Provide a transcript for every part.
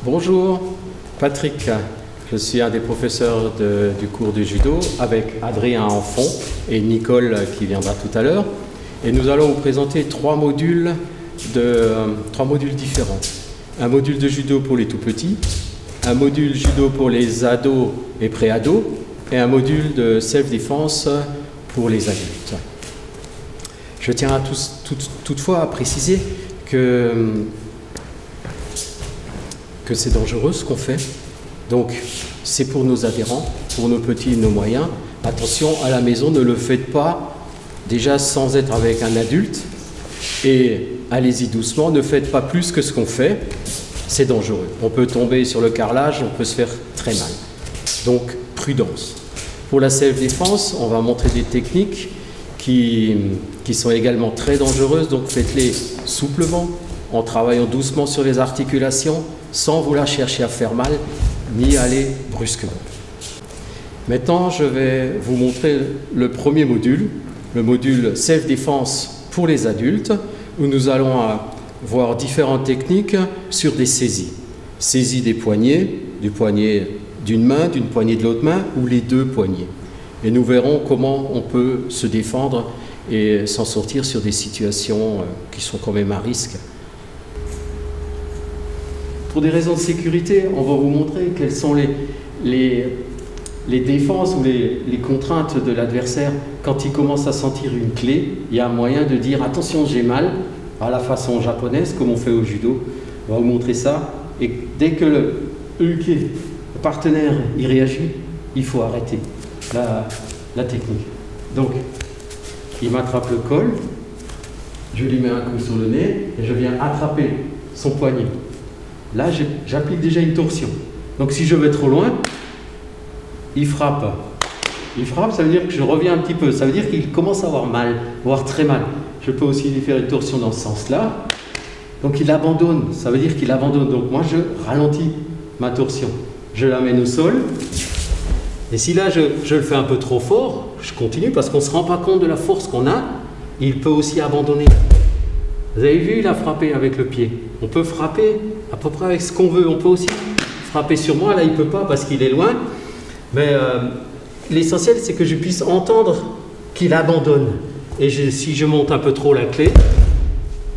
Bonjour, Patrick. Je suis un des professeurs du cours de judo avec Adrien en fond et Nicole qui viendra tout à l'heure. Et nous allons vous présenter trois modules différents. Un module de judo pour les tout petits, un module judo pour les ados et pré-ados et un module de self-défense pour les adultes. Je tiens toutefois à préciser que c'est dangereux ce qu'on fait. Donc, c'est pour nos adhérents, pour nos petits et nos moyens. Attention, à la maison, ne le faites pas déjà sans être avec un adulte. Et allez-y doucement, ne faites pas plus que ce qu'on fait. C'est dangereux. On peut tomber sur le carrelage, on peut se faire très mal. Donc, prudence. Pour la self-défense, on va montrer des techniques qui sont également très dangereuses. Donc, faites-les souplement, en travaillant doucement sur les articulations, sans vouloir chercher à faire mal, ni aller brusquement. Maintenant, je vais vous montrer le premier module, le module self-défense pour les adultes, où nous allons voir différentes techniques sur des saisies. Saisie des poignets, du poignet d'une main, d'une poignée de l'autre main, ou les deux poignets. Et nous verrons comment on peut se défendre et s'en sortir sur des situations qui sont quand même à risque. Pour des raisons de sécurité, on va vous montrer quelles sont les défenses ou les contraintes de l'adversaire. Quand il commence à sentir une clé, il y a un moyen de dire « attention, j'ai mal », à la façon japonaise, comme on fait au judo. On va vous montrer ça. Et dès que le uke, le partenaire, il réagit, il faut arrêter la technique. Donc, il m'attrape le col, je lui mets un coup sur le nez et je viens attraper son poignet. Là, j'applique déjà une torsion. Donc, si je vais trop loin, il frappe. Il frappe, ça veut dire que je reviens un petit peu. Ça veut dire qu'il commence à avoir mal, voire très mal. Je peux aussi lui faire une torsion dans ce sens-là. Donc, il abandonne. Ça veut dire qu'il abandonne. Donc, moi, je ralentis ma torsion. Je l'amène au sol. Et si là, je le fais un peu trop fort, je continue parce qu'on ne se rend pas compte de la force qu'on a. Il peut aussi abandonner. Vous avez vu, il a frappé avec le pied. On peut frapper à peu près avec ce qu'on veut. On peut aussi frapper sur moi. Là, il ne peut pas parce qu'il est loin. Mais l'essentiel, c'est que je puisse entendre qu'il abandonne. Et si je monte un peu trop la clé,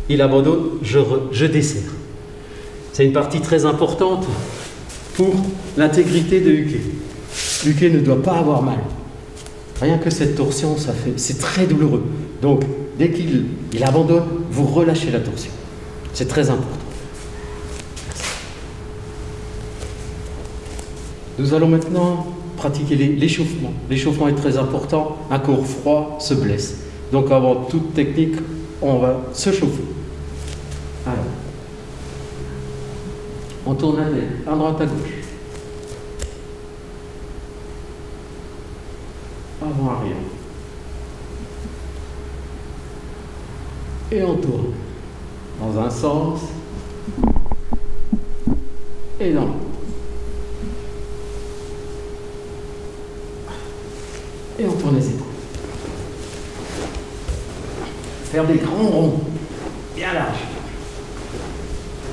il abandonne, je desserre. C'est une partie très importante pour l'intégrité de Uke. Uke ne doit pas avoir mal. Rien que cette torsion, c'est très douloureux. Donc, dès qu'il abandonne, vous relâchez la torsion. C'est très important. Nous allons maintenant pratiquer l'échauffement. L'échauffement est très important. Un corps froid se blesse. Donc, avant toute technique, on va se chauffer. Alors, on tourne la tête à droite, à gauche. Avant, arrière. Et on tourne dans un sens et dans l'autre. Et on tourne les épaules. Faire des grands ronds, bien larges.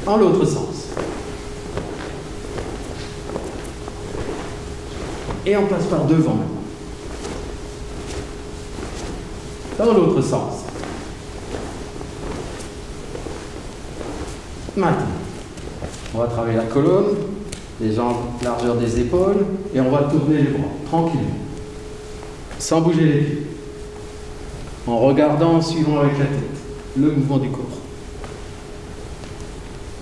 Dans l'autre sens. Et on passe par devant. Dans l'autre sens. Maintenant, on va travailler la colonne, les jambes, largeur des épaules, et on va tourner les bras, tranquillement, sans bouger les pieds, en regardant, en suivant avec la tête, le mouvement du corps.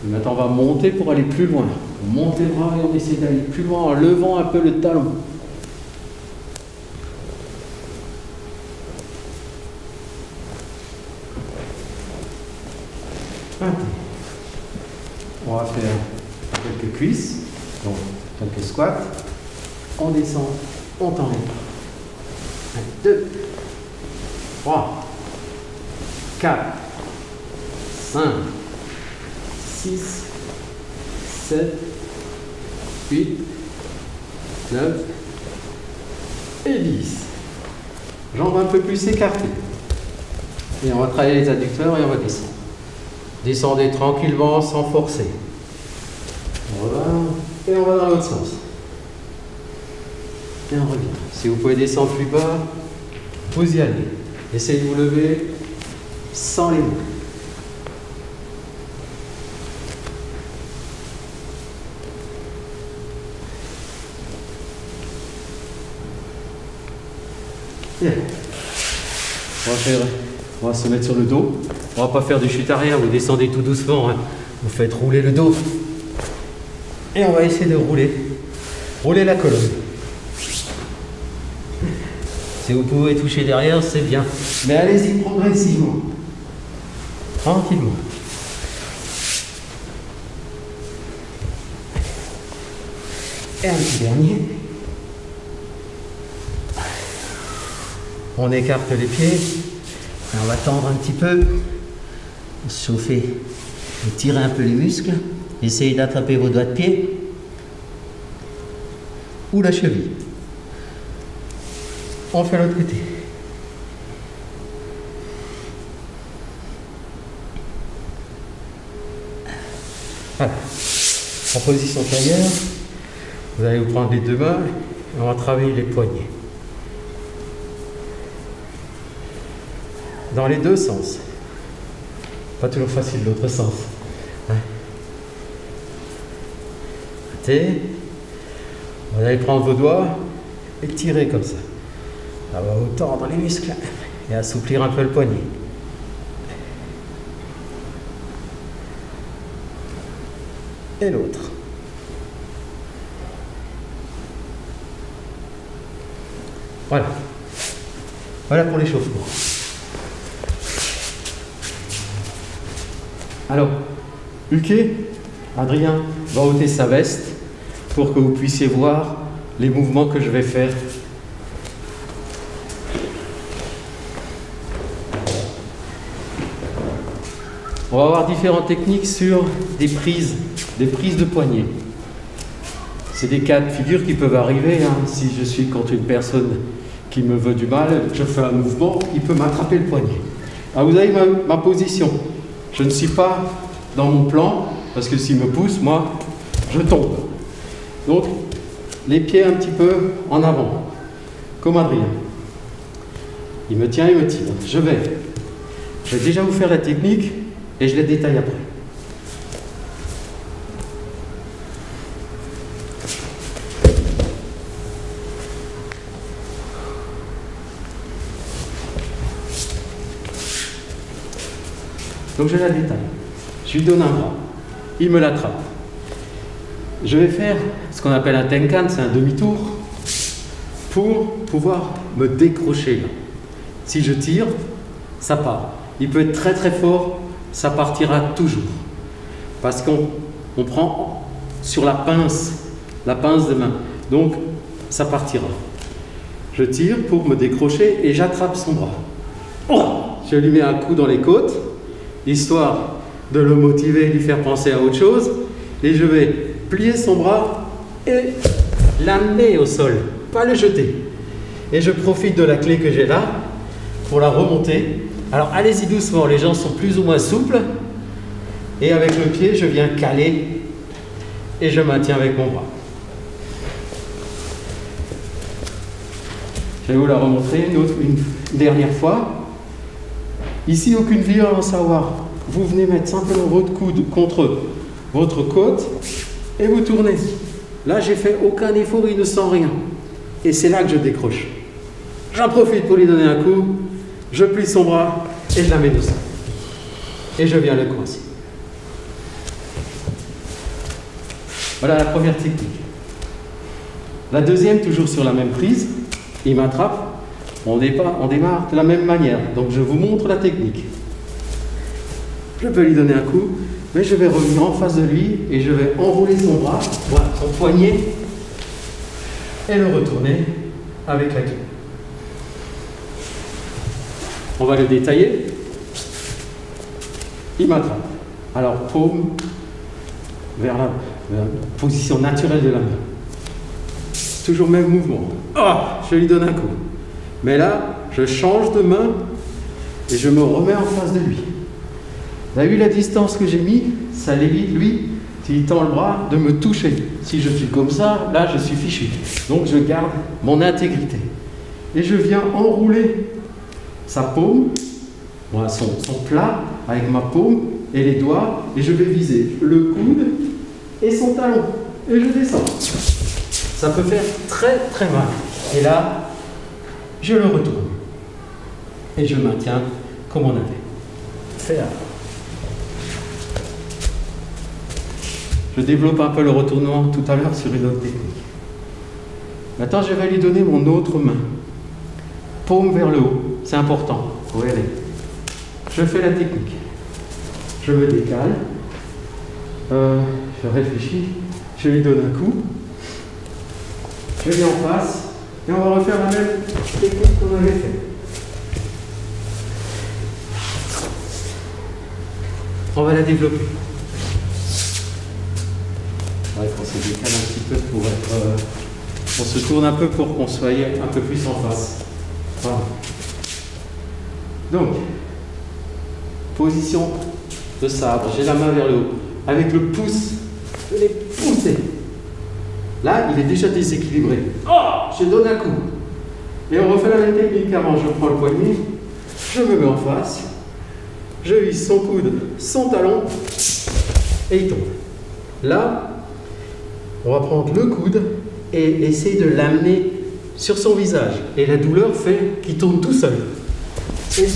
Et maintenant, on va monter pour aller plus loin. On monte les bras et on essaie d'aller plus loin en levant un peu le talon. Maintenant, on va faire quelques cuisses, donc quelques squats. On descend, on tend les bras. 2, 3, 4, 5, 6, 7, 8, 9 et 10. Jambes un peu plus écartées. Et on va travailler les adducteurs et on va descendre. Descendez tranquillement sans forcer. Voilà. Et on va dans l'autre sens. Et on revient. Si vous pouvez descendre plus bas, vous y allez. Essayez de vous lever sans les mains. Bien. On va se mettre sur le dos. On va pas faire du chute arrière, vous descendez tout doucement. Hein. Vous faites rouler le dos. Et on va essayer de rouler la colonne. Si vous pouvez toucher derrière, c'est bien. Mais allez-y progressivement. Tranquillement. Et un petit dernier. On écarte les pieds. Et on va tendre un petit peu. Chauffer et tirer un peu les muscles. Essayez d'attraper vos doigts de pied ou la cheville. On fait l'autre côté. Voilà. En position tailleur, vous allez vous prendre les deux mains et on va travailler les poignets. Dans les deux sens. Pas toujours facile l'autre sens. Vous allez prendre vos doigts et tirer comme ça. Ça va vous tendre les muscles et assouplir un peu le poignet. Et l'autre. Voilà. Voilà pour l'échauffement. Alors, Uke, Adrien va ôter sa veste pour que vous puissiez voir les mouvements que je vais faire. On va avoir différentes techniques sur des prises de poignet. C'est des cas de figure qui peuvent arriver. Hein. Si je suis contre une personne qui me veut du mal, je fais un mouvement, il peut m'attraper le poignet. Alors vous avez ma position. Je ne suis pas dans mon plan, parce que s'il me pousse, moi, je tombe. Donc, les pieds un petit peu en avant, comme Adrien. Il me tient, il me tire. Je vais déjà vous faire la technique et je les détaille après. Donc je la détaille. Je lui donne un bras. Il me l'attrape. Je vais faire ce qu'on appelle un tenkan, c'est un demi-tour, pour pouvoir me décrocher là. Si je tire, ça part. Il peut être très très fort, ça partira toujours. Parce qu'on prend sur la pince de main. Donc ça partira. Je tire pour me décrocher et j'attrape son bras. Oh, je lui mets un coup dans les côtes, histoire de le motiver, lui faire penser à autre chose. Et je vais plier son bras et l'amener au sol, pas le jeter. Et je profite de la clé que j'ai là pour la remonter. Alors allez-y doucement, les gens sont plus ou moins souples. Et avec le pied, je viens caler et je maintiens avec mon bras. Je vais vous la remontrer une dernière fois. Ici, aucune violence à avoir. Vous venez mettre simplement votre coude contre votre côte et vous tournez. Là, j'ai fait aucun effort, il ne sent rien. Et c'est là que je décroche. J'en profite pour lui donner un coup. Je plie son bras et je la mets doucement. Et je viens le coincer. Voilà la première technique. La deuxième, toujours sur la même prise. Il m'attrape. On démarre de la même manière. Donc je vous montre la technique. Je peux lui donner un coup, mais je vais revenir en face de lui et je vais enrouler son bras, voilà, son poignet, et le retourner avec la clé. On va le détailler. Il m'attrape. Alors paume vers la position naturelle de la main. Toujours le même mouvement. Oh, je lui donne un coup. Mais là, je change de main et je me remets en face de lui. Vous avez vu la distance que j'ai mis? Ça l'évite, lui, s'il tend le bras, de me toucher. Si je suis comme ça, là, je suis fichu. Donc, je garde mon intégrité. Et je viens enrouler sa paume, son plat, avec ma paume et les doigts, et je vais viser le coude et son talon. Et je descends. Ça peut faire très très mal. Et là, je le retourne. Et je maintiens comme on avait fait avant. Je développe un peu le retournement tout à l'heure sur une autre technique. Maintenant, je vais lui donner mon autre main. Paume vers le haut. C'est important. Vous voyez. Je fais la technique. Je me décale. Je réfléchis. Je lui donne un coup. Je viens en face. Et on va refaire la même technique qu'on avait fait. On va la développer. Bref, on se décale un petit peu pour être... on se tourne un peu pour qu'on soit un peu plus en face. Voilà. Donc, position de sabre. J'ai la main vers le haut. Avec le pouce, je l'ai poussé. Là, il est déjà déséquilibré. Oh, je donne un coup. Et on refait la même technique qu'avant. Je prends le poignet, je me mets en face, je vise son coude, son talon, et il tombe. Là, on va prendre le coude et essayer de l'amener sur son visage. Et la douleur fait qu'il tourne tout seul. Et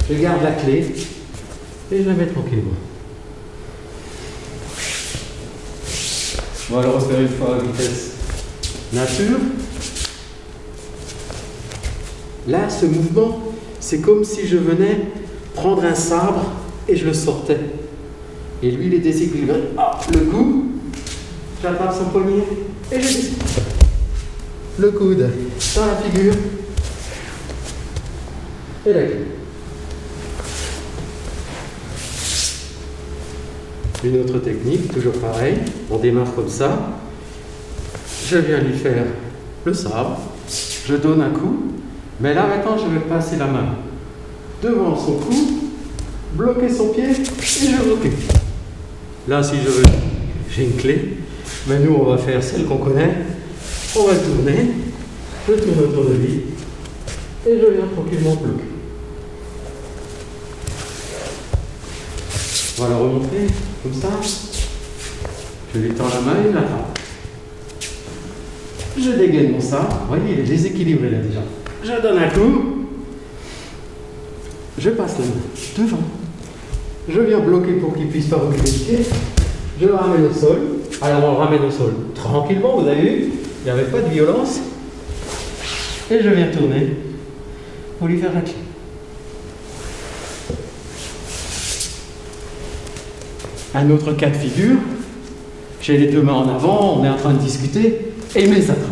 je garde la clé et je la mets tranquillement. On va le refaire une fois à vitesse nature. Là, ce mouvement, c'est comme si je venais prendre un sabre et je le sortais. Et lui, il est déséquilibré. Ah, le coup, j'attrape son poignet et je descends. Le coude dans la figure et la clé. Une autre technique, toujours pareil, on démarre comme ça, je viens lui faire le sabre, je donne un coup, mais là maintenant je vais passer la main devant son cou, bloquer son pied et je recule. Là si je veux, j'ai une clé, mais nous on va faire celle qu'on connaît, on va tourner, je tourne autour de lui et je viens tranquillement bloquer. On va la remonter comme ça. Je lui tends la main et il l'attrape. Je dégaine mon sabre. Vous voyez, il est déséquilibré là déjà. Je donne un coup. Je passe la main devant. Je viens bloquer pour qu'il ne puisse pas reculer le pied. Je le ramène au sol. Alors on le ramène au sol tranquillement, vous avez vu. Il n'y avait pas de violence. Et je viens tourner pour lui faire la clé. Un autre cas de figure, j'ai les deux mains en avant, on est en train de discuter, et il me les attrape.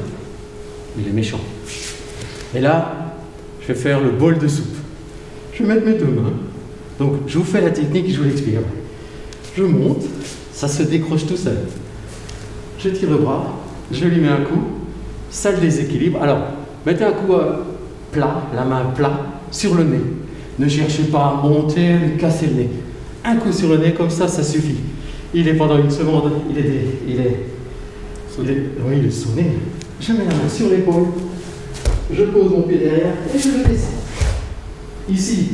Il est méchant. Et là, je vais faire le bol de soupe. Je vais mettre mes deux mains. Donc, je vous fais la technique, je vous l'explique. Je monte, ça se décroche tout seul. Je tire le bras, je lui mets un coup, ça le déséquilibre. Alors, mettez un coup plat, la main plat, sur le nez. Ne cherchez pas à monter, à lui casser le nez. Un coup sur le nez, comme ça suffit. Il est pendant une seconde, il est sonné. Je mets la main sur l'épaule, je pose mon pied derrière et je le descends. Ici,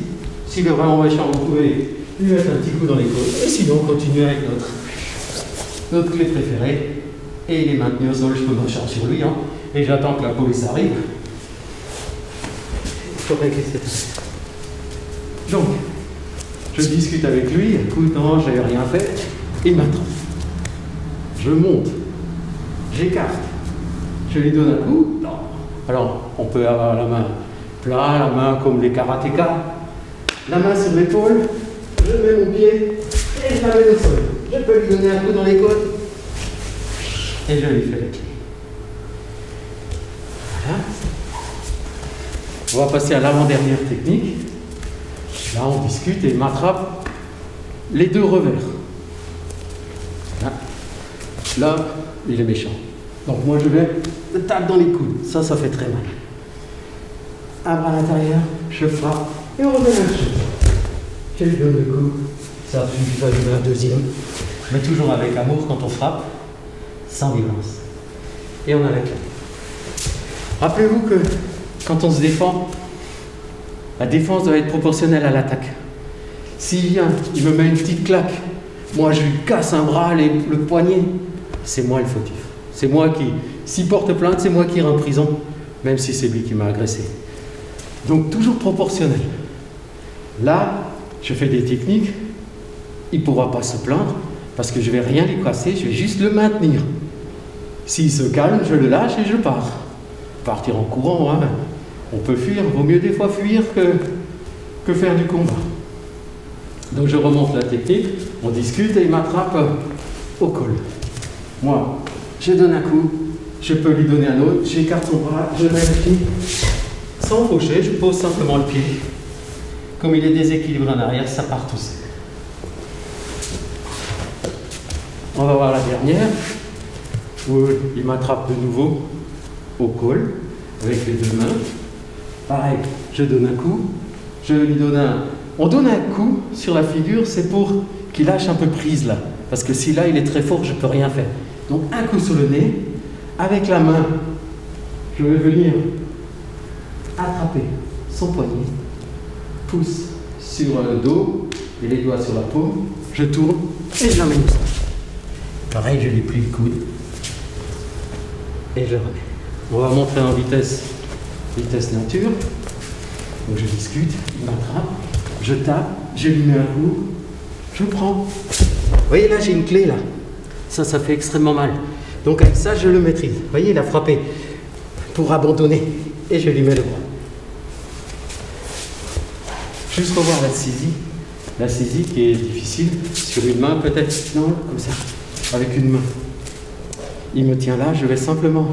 s'il est vraiment méchant, vous pouvez lui mettre un petit coup dans les côtes. Et sinon, continuez avec notre clé préférée. Et il est maintenu au sol, je peux marcher sur lui. Hein, et j'attends que la police arrive. Il faut régler cette affaire. Donc, je discute avec lui, écoute, non, j'avais rien fait, il m'attrape. Je monte, j'écarte, je lui donne un coup, non. Alors, on peut avoir la main plat, la main comme les karatékas, la main sur l'épaule, je mets mon pied et je la mets au sol. Je peux lui donner un coup dans les côtes et je lui fais la clé. Voilà. On va passer à l'avant-dernière technique. Là, on discute et il m'attrape les deux revers. Là, il est méchant. Donc moi, je vais le tape dans les coudes. Ça fait très mal. Un bras à l'intérieur, je frappe et on remet la chose. Je lui donne le coup. Ça suffit pas, je mets un deuxième. mais toujours avec amour quand on frappe, sans violence. Et on a la clé. Rappelez-vous que quand on se défend, la défense doit être proportionnelle à l'attaque. S'il vient, il me met une petite claque, moi je lui casse un bras, le poignet, c'est moi le fautif. C'est moi qui, s'il porte plainte, c'est moi qui ira en prison, même si c'est lui qui m'a agressé. Donc toujours proportionnel. Là, je fais des techniques, il ne pourra pas se plaindre, parce que je ne vais rien lui casser, je vais juste le maintenir. S'il se calme, je le lâche et je pars. Partir en courant, hein. On peut fuir, vaut mieux des fois fuir que faire du combat. Donc je remonte la technique, on discute et il m'attrape au col. Moi, je donne un coup, je peux lui donner un autre, j'écarte son bras, je mets le pied. Sans faucher, je pose simplement le pied. Comme il est déséquilibré en arrière, ça part tout seul. On va voir la dernière, où il m'attrape de nouveau au col, avec les deux mains. Pareil, je donne un coup, je lui donne un... On donne un coup sur la figure, c'est pour qu'il lâche un peu prise là. Parce que si là, il est très fort, je ne peux rien faire. Donc un coup sur le nez, avec la main, je vais venir attraper son poignet, pouce sur le dos et les doigts sur la paume, je tourne et je l'emmène au sol. Pareil, je lui plie le coude et je remets. On va montrer en vitesse nature. Donc je discute, il m'attrape, je tape, je lui mets un coup, je prends. Vous voyez là, j'ai une clé là. Ça fait extrêmement mal. Donc avec ça, je le maîtrise. Vous voyez, il a frappé pour abandonner et je lui mets le bras. Juste revoir la saisie qui est difficile, sur une main peut-être, non, comme ça, avec une main. Il me tient là, je vais simplement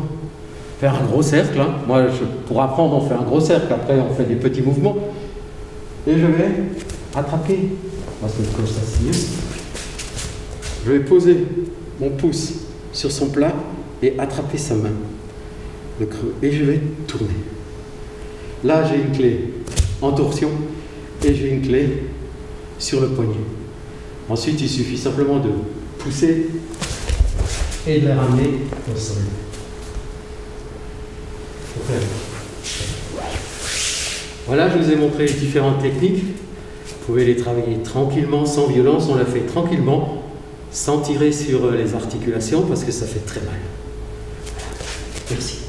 faire un gros cercle. Hein. Moi, pour apprendre, on fait un gros cercle, après on fait des petits mouvements. Et je vais attraper, parce que comme ça c'est mieux. Je vais poser mon pouce sur son plat et attraper sa main, le creux, et je vais tourner. Là, j'ai une clé en torsion et j'ai une clé sur le poignet. Ensuite, il suffit simplement de pousser et de les ramener au sol. Voilà, je vous ai montré les différentes techniques. Vous pouvez les travailler tranquillement, sans violence. On l'a fait tranquillement, sans tirer sur les articulations parce que ça fait très mal. Merci.